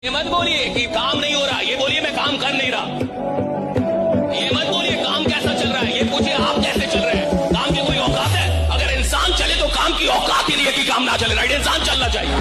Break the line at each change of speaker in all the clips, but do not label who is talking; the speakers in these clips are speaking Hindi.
ये मत बोलिए कि काम नहीं हो रहा, ये बोलिए मैं काम कर नहीं रहा। ये मत बोलिए काम कैसा चल रहा है, ये पूछिए आप कैसे चल रहे हैं। काम की कोई औकात है? अगर इंसान चले तो काम की औकात ही नहीं है कि काम ना चले। राइट, इंसान चलना चाहिए।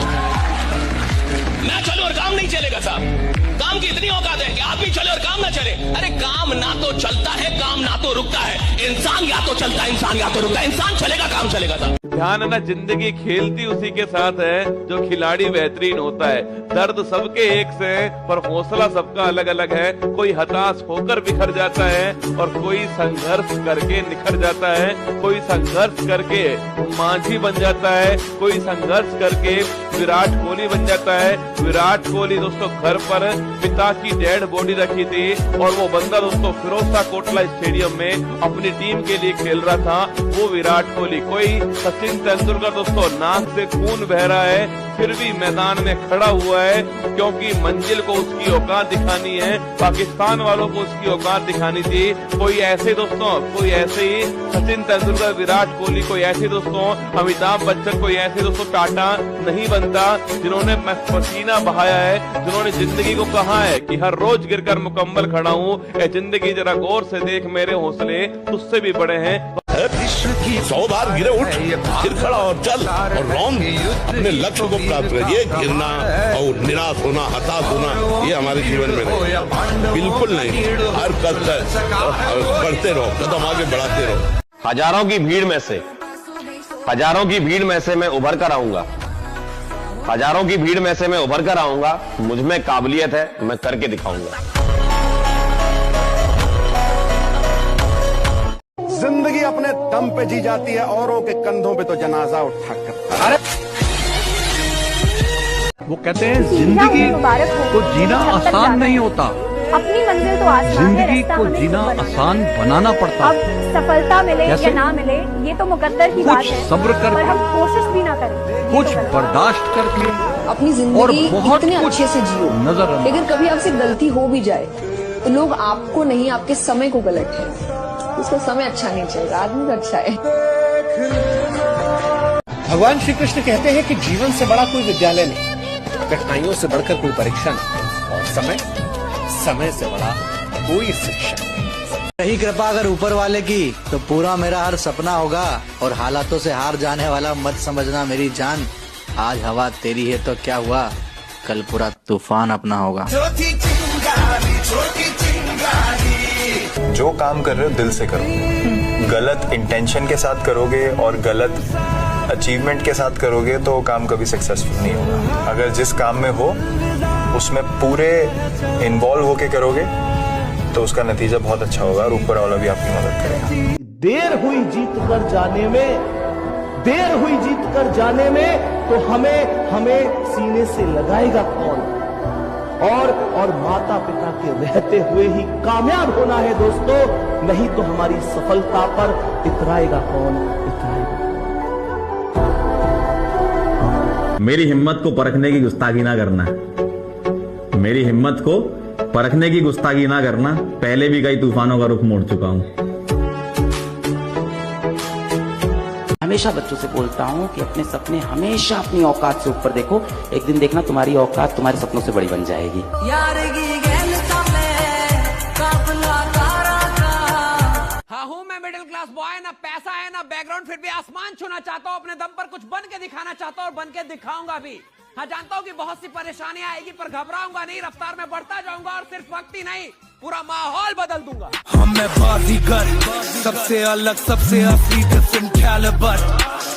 मैं चलूं और काम नहीं चलेगा साहब। काम की इतनी औकात है कि आप भी चले और काम ना चले। अरे काम ना तो चलता है, काम ना तो रुकता है। इंसान या तो चलता है, इंसान या तो रुकता है। इंसान चलेगा, काम चलेगा साहब।
ध्यान है ना, जिंदगी खेलती उसी के साथ है जो खिलाड़ी बेहतरीन होता है। दर्द सबके एक से है पर हौसला सबका अलग अलग है। कोई हताश होकर बिखर जाता है और कोई संघर्ष करके निखर जाता है। कोई संघर्ष करके मांझी बन जाता है, कोई संघर्ष करके विराट कोहली बन जाता है। विराट कोहली दोस्तों घर पर पिता की डेड बॉडी रखी थी और वो बंदा दोस्तों फिरोजशाह कोटला स्टेडियम में अपनी टीम के लिए खेल रहा था। वो विराट कोहली, कोई सचिन तेंदुलकर दोस्तों नाक से खून बह रहा है फिर भी मैदान में खड़ा हुआ है, क्योंकि मंजिल को उसकी औकात दिखानी है। पाकिस्तान वालों को उसकी औकात दिखानी थी। कोई ऐसे दोस्तों, कोई ऐसे ही सचिन तेंदुलकर, विराट कोहली, कोई ऐसे दोस्तों अमिताभ बच्चन, कोई ऐसे दोस्तों टाटा नहीं बनता जिन्होंने पसीना बहाया है, जिन्होंने जिंदगी को कहा है कि हर रोज गिरकर मुकम्मल खड़ा हूँ। ए जिंदगी जरा गौर से देख, मेरे हौसले तुझसे भी बड़े हैं।
100 बार गिरे उठ, फिर खड़ा और चल और रॉन्ग अपने लक्ष्य को प्राप्त कर। ये गिरना और निराश होना, हताश होना, ये हमारे जीवन में नहीं, बिल्कुल नहीं। हर कदम बढ़ते रहो, कदम आगे बढ़ाते रहो।
हजारों की भीड़ में से मैं उभर कर आऊंगा। हजारों की भीड़ में से मैं उभर कर आऊंगा। मुझ में काबिलियत है, मैं करके दिखाऊंगा।
जिंदगी अपने दम पे जी जाती है, औरों के कंधों पे तो जनाजा उठा कर। अरे
वो कहते हैं जिंदगी को जीना आसान नहीं होता,
अपनी मंजिल तो आसान है,
जिंदगी को जीना आसान बनाना पड़ता।
अब सफलता मिले या ना मिले ये तो मुकद्दर की बात है,
सब्र कर,
पर हम कोशिश भी ना करें,
कुछ बर्दाश्त करके
अपनी जिंदगी इतने अच्छे से जियो।
नजर
लेकिन कभी आपसे गलती हो भी जाए तो लोग आपको नहीं, आपके समय को गलत है। उसका समय अच्छा नहीं चल रहा, आदमी अच्छा है।
भगवान श्री कृष्ण कहते हैं कि जीवन से बड़ा कोई विद्यालय नहीं, कठिनाइयों से बढ़कर कोई परीक्षा नहीं, और समय से बड़ा कोई शिक्षा नहीं।
रही कृपा अगर ऊपर वाले की तो पूरा मेरा हर सपना होगा। और हालातों से हार जाने वाला मत समझना मेरी जान। आज हवा तेरी है तो क्या हुआ, कल पूरा तूफान अपना होगा।
जो काम कर रहे हो दिल से करो। गलत इंटेंशन के साथ करोगे और गलत अचीवमेंट के साथ करोगे तो काम कभी सक्सेसफुल नहीं होगा। अगर जिस काम में हो उसमें पूरे इन्वॉल्व होके करोगे तो उसका नतीजा बहुत अच्छा होगा और ऊपर वाला भी आपकी मदद करेगा।
देर हुई जीत कर जाने में तो हमें सीने से लगाएगा कौन। और माता पिता के रहते हुए ही कामयाब होना है दोस्तों, नहीं तो हमारी सफलता पर इतराएगा कौन।
मेरी हिम्मत को परखने की गुस्ताखी ना करना। मेरी हिम्मत को परखने की गुस्ताखी ना करना। पहले भी कई तूफानों का रुख मोड़ चुका हूं।
हमेशा बच्चों से बोलता हूँ कि अपने सपने हमेशा अपनी औकात से ऊपर देखो। एक दिन देखना तुम्हारी औकात तुम्हारे सपनों से बड़ी बन जाएगी।
हाँ हूँ मैं मिडिल क्लास बॉय, ना पैसा है ना बैकग्राउंड, फिर भी आसमान छूना चाहता हूँ। अपने दम पर कुछ बन के दिखाना चाहता हूँ और बन के दिखाऊंगा भी। हाँ जानता हूँ कि बहुत सी परेशानियां आएगी पर घबराऊंगा नहीं, रफ्तार में बढ़ता जाऊंगा और सिर्फ वक्त ही नहीं पूरा माहौल बदल दूंगा।
मैं बाजीगर, सबसे अलग, सबसे असली, डिफरेंट कैलिबर।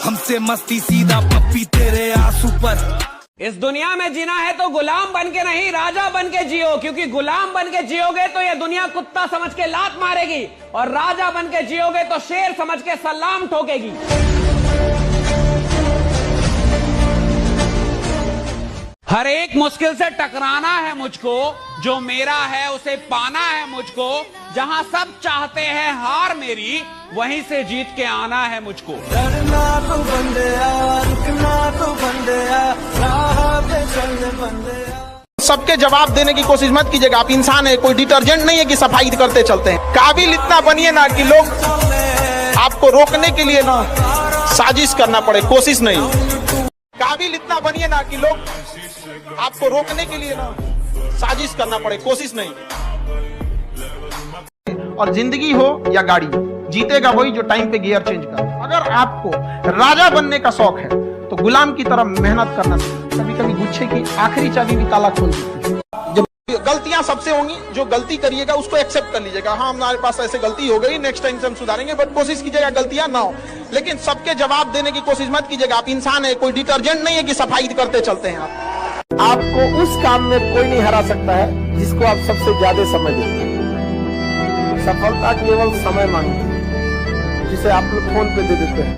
हमसे मस्ती सीधा पप्पी तेरे आंसू पर।
इस दुनिया में जीना है तो गुलाम बन के नहीं, राजा बन के जियो। क्योंकि गुलाम बन के जियोगे तो ये दुनिया कुत्ता समझ के लात मारेगी और राजा बन के जियोगे तो शेर समझ के सलाम ठोकेगी। हर एक मुश्किल से टकराना है मुझको, जो मेरा है उसे पाना है मुझको। जहां सब चाहते हैं हार मेरी, वहीं से जीत के आना है मुझको।
डरना तो बंदेया, रुकना तो बंदेया, राह पे चलने बंदेया।
सबके जवाब देने की कोशिश मत कीजिएगा। आप इंसान है, कोई डिटर्जेंट नहीं है कि सफाई करते चलते हैं। काबिल इतना बनिए ना कि लोग आपको रोकने के लिए ना साजिश करना पड़े, कोशिश नहीं। काबिल इतना बनिए ना कि लोग आपको रोकने के लिए ना
साजिश करना पड़े, कोशिश नहीं।
और जिंदगी हो या गाड़ी, जीतेगा वही जो टाइम पे गियर चेंज कर। अगर आपको राजा बनने का शौक है तो गुलाम की तरह मेहनत करना चाहिए। कभी कभी गुच्छे की आखिरी चाबी भी ताला खोल देती है। जब गलतियां सबसे होंगी, जो गलती करिएगा उसको एक्सेप्ट कर लीजिएगा। हाँ, हमारे पास ऐसे गलती हो गई, नेक्स्ट टाइम से हम सुधारेंगे, बट कोशिश कीजिएगा गलतियां ना हो। लेकिन सबके जवाब देने की कोशिश मत कीजिएगा। आप इंसान है, कोई डिटर्जेंट नहीं है कि सफाई करते चलते हैं आप।
आपको उस काम में कोई नहीं हरा सकता है जिसको आप सबसे ज्यादा समय देते हैं। सफलता केवल समय मांगती है, जिसे आप लोग फोन पे दे देते हैं।